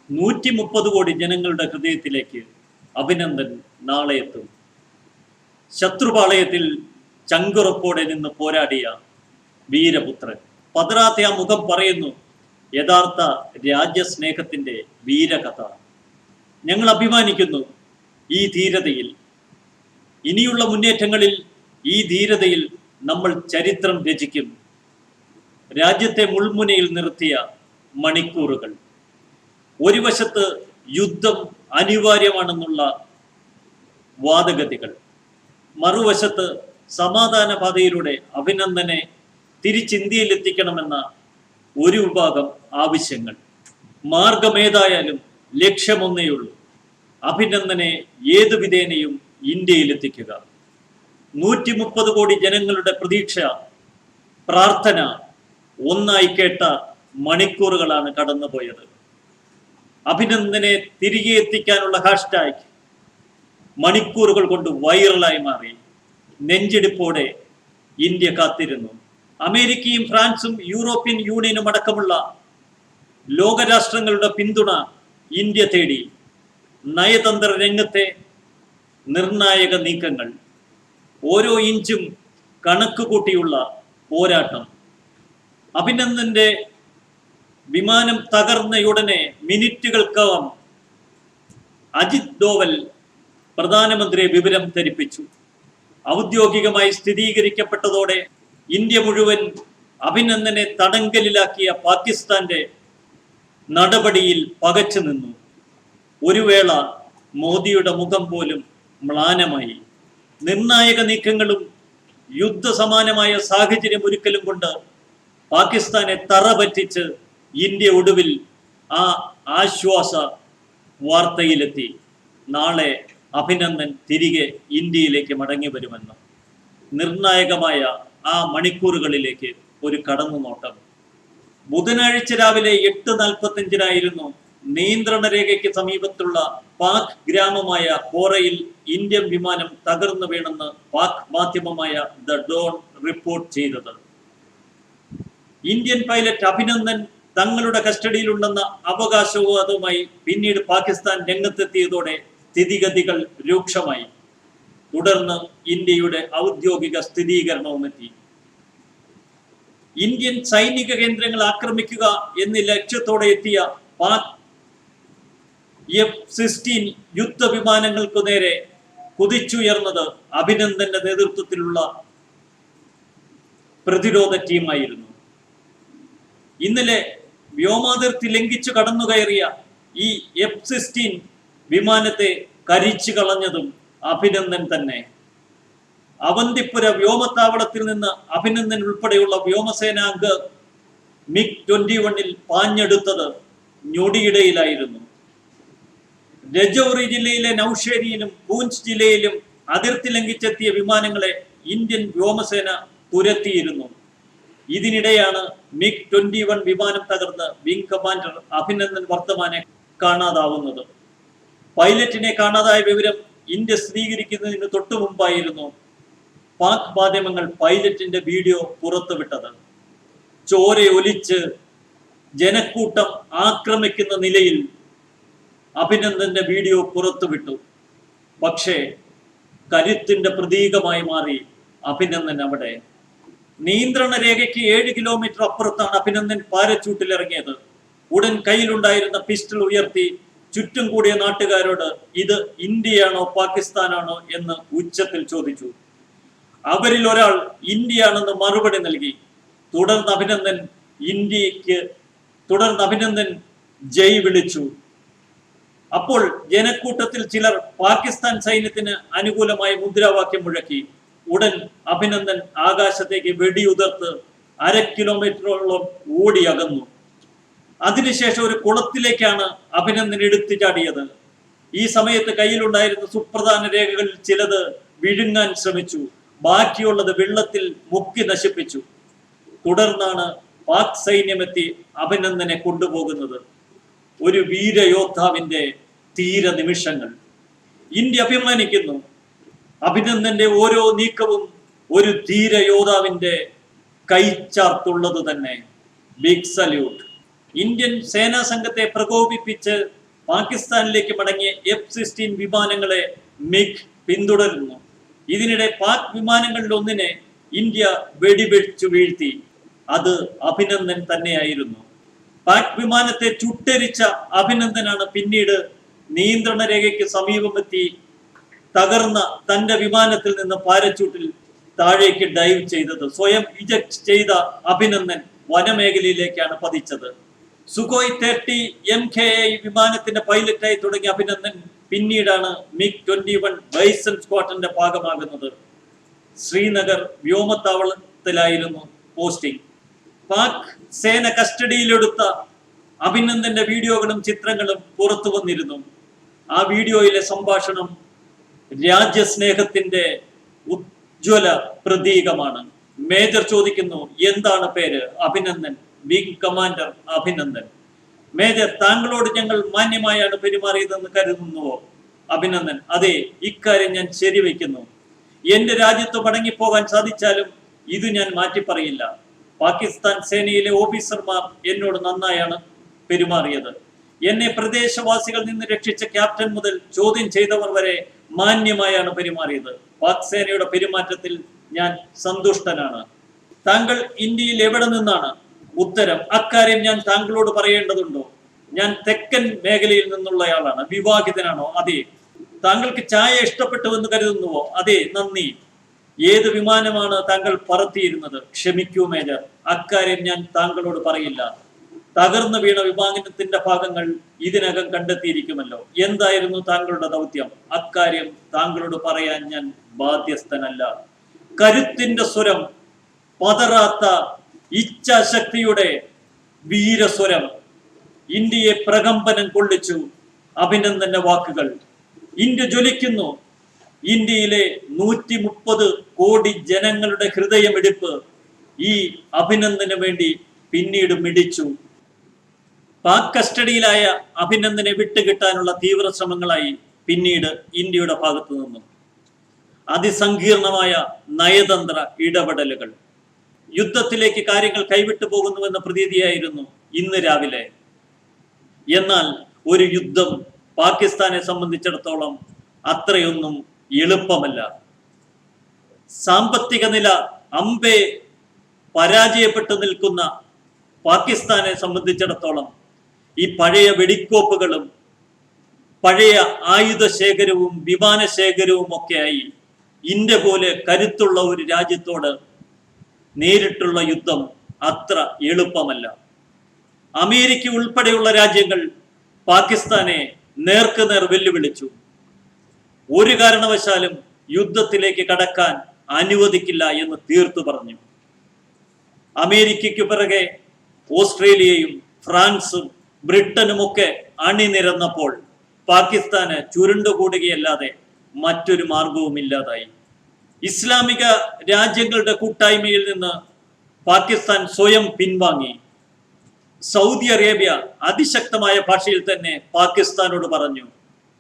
130 കോടി ജനങ്ങളുടെ ഹൃദയത്തിലേക്ക് അഭിനന്ദൻ നാളെ എത്തും. ശത്രുപാളയത്തിൽ ചങ്കുറപ്പോടെ നിന്ന് പോരാടിയ വീരപുത്രൻ. പതറാത്ത ആ മുഖം പറയുന്നു യഥാർത്ഥ രാജ്യസ്നേഹത്തിന്റെ വീരകഥ. ഞങ്ങൾ അഭിമാനിക്കുന്നു ഈ ധീരതയിൽ. ഇനിയുള്ള മുന്നേറ്റങ്ങളിൽ ഈ ധീരതയിൽ നമ്മൾ ചരിത്രം രചിക്കും. രാജ്യത്തെ മുൾമുനയിൽ നിർത്തിയ മണിക്കൂറുകൾ. ഒരു വശത്ത് യുദ്ധം അനിവാര്യമാണെന്നുള്ള വാദഗതികൾ, മറുവശത്ത് സമാധാന പാതയിലൂടെ അഭിനന്ദനെ തിരിച്ചിന്ത്യയിലെത്തിക്കണമെന്ന ഒരു വിഭാഗം ആവശ്യങ്ങൾ. മാർഗമേതായാലും ലക്ഷ്യമൊന്നേയുള്ളൂ, അഭിനന്ദനെ ഏതു വിധേനയും ഇന്ത്യയിലെത്തിക്കുക. 130 കോടി ജനങ്ങളുടെ പ്രതീക്ഷ, പ്രാർത്ഥന ഒന്നായി കേട്ട മണിക്കൂറുകളാണ് കടന്നുപോയത്. അഭിനന്ദനെ തിരികെ എത്തിക്കാനുള്ള ഹാഷ്ടാഗ് മണിക്കൂറുകൾ കൊണ്ട് വൈറലായി മാറി. നെഞ്ചിടിപ്പോടെ ഇന്ത്യ കാത്തിരുന്നു. അമേരിക്കയും ഫ്രാൻസും യൂറോപ്യൻ യൂണിയനും അടക്കമുള്ള ലോകരാഷ്ട്രങ്ങളുടെ പിന്തുണ ഇന്ത്യ തേടി. നയതന്ത്ര രംഗത്തെ നിർണായക നീക്കങ്ങൾ, ഓരോ ഇഞ്ചും കണക്ക് കൂട്ടിയുള്ള പോരാട്ടം. അഭിനന്ദന്റെ വിമാനം തകർന്നയുടനെ മിനിറ്റുകൾക്കകം അജിത് ഡോവൽ പ്രധാനമന്ത്രിയെ വിവരം ധരിപ്പിച്ചു. ഔദ്യോഗികമായി സ്ഥിരീകരിക്കപ്പെട്ടതോടെ ഇന്ത്യ മുഴുവൻ അഭിനന്ദനെ തടങ്കലിലാക്കിയ പാകിസ്ഥാന്റെ നടപടിയിൽ പകച്ചു നിന്നു. ഒരു വേള മോദിയുടെ മുഖം പോലും മ്ലാനമായി. നിർണായക നീക്കങ്ങളും യുദ്ധസമാനമായ സാഹചര്യം ഒരുക്കലും കൊണ്ട് പാകിസ്ഥാനെ തറ പറ്റിച്ച് ഇന്ത്യ ഒടുവിൽ ആ ആശ്വാസ വാർത്തയിലെത്തി. നാളെ അഭിനന്ദൻ തിരികെ ഇന്ത്യയിലേക്ക് മടങ്ങി വരുമെന്ന്. നിർണായകമായ ആ മണിക്കൂറുകളിലേക്ക് ഒരു കടന്നുനോട്ടം. ബുധനാഴ്ച രാവിലെ 8:45 നിയന്ത്രണ രേഖയ്ക്ക് സമീപത്തുള്ള പാക് ഗ്രാമമായ ഹോറയിൽ ഇന്ത്യൻ വിമാനം തകർന്നു വീണെന്ന് പാക് മാധ്യമമായ ദ ഡോൺ റിപ്പോർട്ട് ചെയ്തത്. ഇന്ത്യൻ പൈലറ്റ് അഭിനന്ദൻ തങ്ങളുടെ കസ്റ്റഡിയിലുണ്ടെന്ന അവകാശവാദവുമായി പിന്നീട് പാകിസ്ഥാൻ രംഗത്തെത്തിയതോടെ സ്ഥിതിഗതികൾ രൂക്ഷമായി. തുടർന്ന് ഇന്ത്യയുടെ ഔദ്യോഗിക സ്ഥിരീകരണവും എത്തി. ഇന്ത്യൻ സൈനിക കേന്ദ്രങ്ങൾ ആക്രമിക്കുക എന്ന ലക്ഷ്യത്തോടെ എത്തിയ പാക് F-16 യുദ്ധവിമാനങ്ങൾക്കു നേരെ കുതിച്ചുയർന്നത് അഭിനന്ദന്റെ നേതൃത്വത്തിലുള്ള പ്രതിരോധ ടീമായിരുന്നു. ഇന്നലെ വ്യോമാതിർത്തി ലംഘിച്ചു കടന്നുകയറിയ ഈ F-16 വിമാനത്തെ കരിച്ചു കളഞ്ഞതും അഭിനന്ദൻ തന്നെ. അവന്തിപ്പുര വ്യോമത്താവളത്തിൽ നിന്ന് അഭിനന്ദൻ ഉൾപ്പെടെയുള്ള വ്യോമസേനാംഗ MiG-21 പാഞ്ഞെടുത്തത് ഞൊടിയിടയിലായിരുന്നു. രജൌറി ജില്ലയിലെ നൌഷേരിയിലും പൂഞ്ച് ജില്ലയിലും അതിർത്തി ലംഘിച്ചെത്തിയ വിമാനങ്ങളെ ഇന്ത്യൻ വ്യോമസേന തുരത്തിയിരുന്നു. ഇതിനിടെയാണ് MiG-21 വിമാനം തകർന്ന് വിംഗ് കമാൻഡർ അഭിനന്ദൻ വർദ്ധമാനെ കാണാതാവുന്നത്. പൈലറ്റിനെ കാണാതായ വിവരം ഇന്ത്യ സ്ഥിരീകരിക്കുന്നതിന് തൊട്ടു മുമ്പായിരുന്നു പാക് മാധ്യമങ്ങൾ പൈലറ്റിന്റെ വീഡിയോ പുറത്തുവിട്ടത്. ചോരയൊലിച്ച് ജനക്കൂട്ടം ആക്രമിക്കുന്ന നിലയിൽ അഭിനന്ദന്റെ വീഡിയോ പുറത്തുവിട്ടു. പക്ഷേ കരുത്തിന്റെ പ്രതീകമായി മാറി അഭിനന്ദൻ അവിടെ. നിയന്ത്രണ രേഖയ്ക്ക് 7 കിലോമീറ്റർ അപ്പുറത്താണ് അഭിനന്ദൻ പാരച്യൂട്ടിൽ ഇറങ്ങിയത്. ഉടൻ കയ്യിലുണ്ടായിരുന്ന പിസ്റ്റൾ ഉയർത്തി ചുറ്റും കൂടിയ നാട്ടുകാരോട് ഇത് ഇന്ത്യയാണോ പാകിസ്ഥാനാണോ എന്ന് ഉച്ചത്തിൽ ചോദിച്ചു. അവരിൽ ഒരാൾ ഇന്ത്യയാണെന്ന് മറുപടി നൽകി. തുടർന്ന് അഭിനന്ദൻ ജയ് വിളിച്ചു. അപ്പോൾ ജനക്കൂട്ടത്തിൽ ചിലർ പാകിസ്ഥാൻ സൈന്യത്തിന് അനുകൂലമായി മുദ്രാവാക്യം മുഴക്കി. ഉടൻ അഭിനന്ദൻ ആകാശത്തേക്ക് വെടിയുതിർത്ത് 1/2 കിലോമീറ്ററോളം ഓടി അകന്നു. അതിനുശേഷം ഒരു കുളത്തിലേക്കാണ് അഭിനന്ദൻ എടുത്തു ചാടിയത്. ഈ സമയത്ത് കയ്യിലുണ്ടായിരുന്ന സുപ്രധാന രേഖകളിൽ ചിലത് വിഴുങ്ങാൻ ശ്രമിച്ചു. ബാക്കിയുള്ളത് വെള്ളത്തിൽ മുക്കി നശിപ്പിച്ചു. തുടർന്നാണ് പാക് സൈന്യമെത്തി അഭിനന്ദനെ കൊണ്ടുപോകുന്നത്. ഒരു വീരയോദ്ധാവിന്റെ തീര നിമിഷങ്ങൾ. ഇന്ത്യ അഭിമാനിക്കുന്നു. അഭിനന്ദന്റെ ഓരോ നീക്കവും ഒരു ധീരയോദ്ധാവിന്റെ കൈച്ചാർത്തുള്ളത് തന്നെ. Big salute. ഇന്ത്യൻ സേനാ സംഘത്തെ പ്രകോപിപ്പിച്ച് പാകിസ്ഥാനിലേക്ക് മടങ്ങിയ F-16 വിമാനങ്ങളെ മിഗ് പിന്തുടരുന്നു. ഇതിനിടെ പാക് വിമാനങ്ങളിൽ ഒന്നിനെ ഇന്ത്യ വെടിവെച്ചു വീഴ്ത്തി. അത് അഭിനന്ദൻ തന്നെയായിരുന്നു. പാക് വിമാനത്തെ ചുട്ടരിച്ച അഭിനന്ദനാണ് പിന്നീട് നിയന്ത്രണ രേഖയ്ക്ക് സമീപമെത്തി തകർന്ന തന്റെ വിമാനത്തിൽ നിന്ന് പാരച്യൂട്ടിൽ താഴേക്ക് ഡൈവ് ചെയ്തത്. സ്വയം ഇജക്ട് ചെയ്ത അഭിനന്ദൻ വനമേഖലയിലേക്കാണ് പതിച്ചത്. സുഖോയ് 30 MKI വിമാനത്തിന്റെ പൈലറ്റായി തുടങ്ങിയ അഭിനന്ദൻ പിന്നീടാണ് MiG-21 ബൈസൺ സ്ക്വാഡ്രന്റെ ഭാഗമാകുന്നത്. ശ്രീനഗർ വ്യോമത്താവളത്തിലായിരുന്നു പോസ്റ്റിംഗ്. പാക് സേന കസ്റ്റഡിയിലെടുത്ത അഭിനന്ദന്റെ വീഡിയോകളും ചിത്രങ്ങളും പുറത്തു വന്നിരുന്നു. ആ വീഡിയോയിലെ സംഭാഷണം രാജ്യസ്നേഹത്തിന്റെ ഉജ്ജ്വല പ്രതീകമാണ്. മേജർ ചോദിക്കുന്നു, എന്താണ് പേര്? Abhinandan. Wing commander Abhinandan. Major, താങ്കളോട് ഞങ്ങൾ മാന്യമായാണ് പെരുമാറിയതെന്ന് കരുതുന്നുവോ? അഭിനന്ദൻ: അതെ, ഇക്കാര്യം ഞാൻ ശരിവെക്കുന്നു. എന്റെ രാജ്യത്ത് മടങ്ങിപ്പോകാൻ സാധിച്ചാലും ഇത് ഞാൻ മാറ്റിപ്പറയില്ല. പാകിസ്ഥാൻ സേനയിലെ ഓഫീസർമാർ എന്നോട് നന്നായാണ് പെരുമാറിയത്. എന്നെ പ്രദേശവാസികളിൽ നിന്ന് രക്ഷിച്ച ക്യാപ്റ്റൻ മുതൽ ചോദ്യം ചെയ്തവർ വരെ മാന്യമായാണ് പെരുമാറിയത്. പാക് സേനയുടെ പെരുമാറ്റത്തിൽ ഞാൻ സന്തുഷ്ടനാണ്. താങ്കൾ ഇന്ത്യയിൽ എവിടെ നിന്നാണ്? ഉത്തരം: അക്കാര്യം ഞാൻ താങ്കളോട് പറയേണ്ടതുണ്ടോ? ഞാൻ തെക്കൻ മേഖലയിൽ നിന്നുള്ളയാളാണ്. വിവാഹിതനാണോ? അതെ. താങ്കൾക്ക് ചായ ഇഷ്ടപ്പെട്ടുവെന്ന് കരുതുന്നുവോ? അതെ, നന്ദി. ഏത് വിമാനമാണ് താങ്കൾ പറത്തിയിരുന്നത്? ക്ഷമിക്കൂ മേജർ, അക്കാര്യം ഞാൻ താങ്കളോട് പറയില്ല. തകർന്നു വീണ വിമാനത്തിന്റെ ഭാഗങ്ങൾ ഇതിനകം കണ്ടെത്തിയിരിക്കുമല്ലോ. എന്തായിരുന്നു താങ്കളുടെ ദൗത്യം? അക്കാര്യം താങ്കളോട് പറയാൻ ഞാൻ ബാധ്യസ്ഥനല്ല. കരുത്തിന്റെ സ്വരം, പതറാത്ത ഇച്ഛാശക്തിയുടെ വീരസ്വരം ഇന്ത്യയെ പ്രകമ്പനം കൊള്ളിച്ചു. അഭിനന്ദന്റെ വാക്കുകൾ. ഇന്ത്യ ജ്വലിക്കുന്നു. ഇന്ത്യയിലെ 130 കോടി ജനങ്ങളുടെ ഹൃദയമിടിപ്പ് ഈ അഭിനന്ദന് വേണ്ടി പിന്നീട് മിടിച്ചു. പാക് കസ്റ്റഡിയിലായ അഭിനന്ദനെ വിട്ടുകിട്ടാനുള്ള തീവ്ര ശ്രമങ്ങളായി പിന്നീട് ഇന്ത്യയുടെ ഭാഗത്തു നിന്നും അതിസങ്കീർണമായ നയതന്ത്ര ഇടപെടലുകൾ. യുദ്ധത്തിലേക്ക് കാര്യങ്ങൾ കൈവിട്ടു പോകുന്നുവെന്ന പ്രതീതിയായിരുന്നു ഇന്ന് രാവിലെ. എന്നാൽ ഒരു യുദ്ധം പാകിസ്ഥാനെ സംബന്ധിച്ചിടത്തോളം അത്രയൊന്നും എളുപ്പമല്ല. സാമ്പത്തിക നില അമ്പേ പരാജയപ്പെട്ടു നിൽക്കുന്ന പാകിസ്ഥാനെ സംബന്ധിച്ചിടത്തോളം ഈ പഴയ വെടിക്കോപ്പുകളും പഴയ ആയുധ ശേഖരവും വിമാന ശേഖരവും ഒക്കെയായി ഇന്ത്യ പോലെ കരുത്തുള്ള ഒരു രാജ്യത്തോട് നേരിട്ടുള്ള യുദ്ധം അത്ര എളുപ്പമല്ല. അമേരിക്ക ഉൾപ്പെടെയുള്ള രാജ്യങ്ങൾ പാകിസ്ഥാനെ നേർക്കുനേർ വെല്ലുവിളിച്ചു. ഒരു കാരണവശാലും യുദ്ധത്തിലേക്ക് കടക്കാൻ അനുവദിക്കില്ല എന്ന് തീർത്തു പറഞ്ഞു. അമേരിക്കയ്ക്ക് പിറകെ ഓസ്ട്രേലിയയും ഫ്രാൻസും ബ്രിട്ടനുമൊക്കെ അണിനിരന്നപ്പോൾ പാകിസ്ഥാന് ചുരുണ്ടുകൂടുകയല്ലാതെ മറ്റൊരു മാർഗവും ഇല്ലാതായി. ഇസ്ലാമിക രാജ്യങ്ങളുടെ കൂട്ടായ്മയിൽ നിന്ന് പാകിസ്ഥാൻ സ്വയം പിൻവാങ്ങി. സൗദി അറേബ്യ അതിശക്തമായ ഭാഷയിൽ തന്നെ പാകിസ്ഥാനോട് പറഞ്ഞു,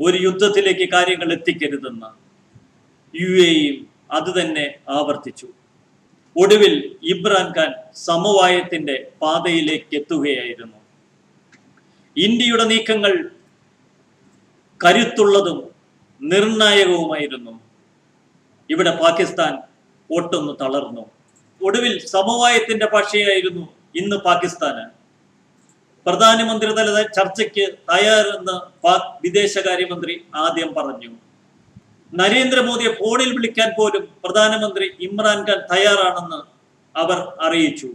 ഒരു യുദ്ധത്തിലേക്ക് കാര്യങ്ങൾ എത്തിക്കരുതെന്ന്. UAEയും അത് തന്നെ ആവർത്തിച്ചു. ഒടുവിൽ ഇമ്രാൻഖാൻ സമവായത്തിന്റെ പാതയിലേക്ക് എത്തുകയായിരുന്നു. ഇന്ത്യയുടെ നീക്കങ്ങൾ കരുത്തുള്ളതും നിർണായകവുമായിരുന്നു. ഇവിടെ പാകിസ്ഥാൻ ഒട്ടൊന്ന് തളർന്നു. ഒടുവിൽ സമവായത്തിന്റെ ഭാഷയായിരുന്നു ഇന്ന് പാകിസ്ഥാന്. പ്രധാനമന്ത്രിതല ചർച്ചയ്ക്ക് തയ്യാറെന്ന് പാക് വിദേശകാര്യമന്ത്രി ആദ്യം പറഞ്ഞു. നരേന്ദ്രമോദിയെ ഫോണിൽ വിളിക്കാൻ പോലും പ്രധാനമന്ത്രി ഇമ്രാൻഖാൻ തയ്യാറാണെന്ന് അവർ അറിയിച്ചു.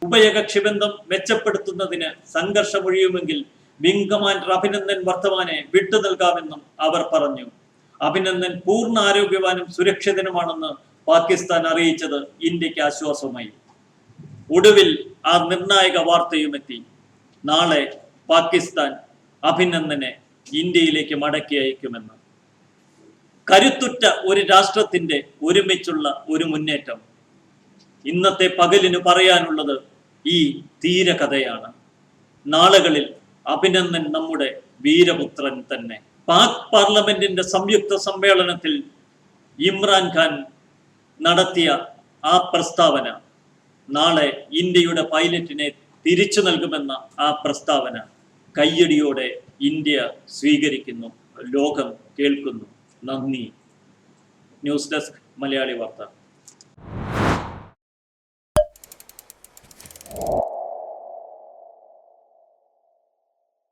ഉഭയകക്ഷി ബന്ധം മെച്ചപ്പെടുത്തുന്നതിന് സംഘർഷമൊഴിയുമെങ്കിൽ വിംഗ് കമാൻഡർ അഭിനന്ദൻ വർദ്ധമാനെ വിട്ടു നൽകാമെന്നും അവർ പറഞ്ഞു. അഭിനന്ദൻ പൂർണ്ണ ആരോഗ്യവാനും സുരക്ഷിതനുമാണെന്ന് പാകിസ്ഥാൻ അറിയിച്ചത് ഇന്ത്യക്ക് ആശ്വാസമായി. ഒടുവിൽ ആ നിർണായക വാർത്തയുമെത്തി. നാളെ പാകിസ്ഥാൻ അഭിനന്ദനെ ഇന്ത്യയിലേക്ക് മടക്കി അയക്കുമെന്ന്. കരുത്തുറ്റ ഒരു രാഷ്ട്രത്തിന്റെ ഒരുമിച്ചുള്ള ഒരു മുന്നേറ്റം. ഇന്നത്തെ പകലിന് പറയാനുള്ളത് ഈ തീരകഥയാണ്. നാളുകളിൽ അഭിനന്ദൻ നമ്മുടെ വീരപുത്രൻ തന്നെ. പാക് പാർലമെന്റിന്റെ സംയുക്ത സമ്മേളനത്തിൽ ഇമ്രാൻഖാൻ നടത്തിയ ആ പ്രസ്താവന, നാളെ ഇന്ത്യയുടെ പൈലറ്റിനെ തിരിച്ചു നൽകുമെന്ന ആ പ്രസ്താവന കയ്യടിയോടെ ഇന്ത്യ സ്വീകരിക്കുന്നു, ലോകം കേൾക്കുന്നു. നന്ദി. ന്യൂസ് ഡെസ്ക് മലയാളി വാർത്ത.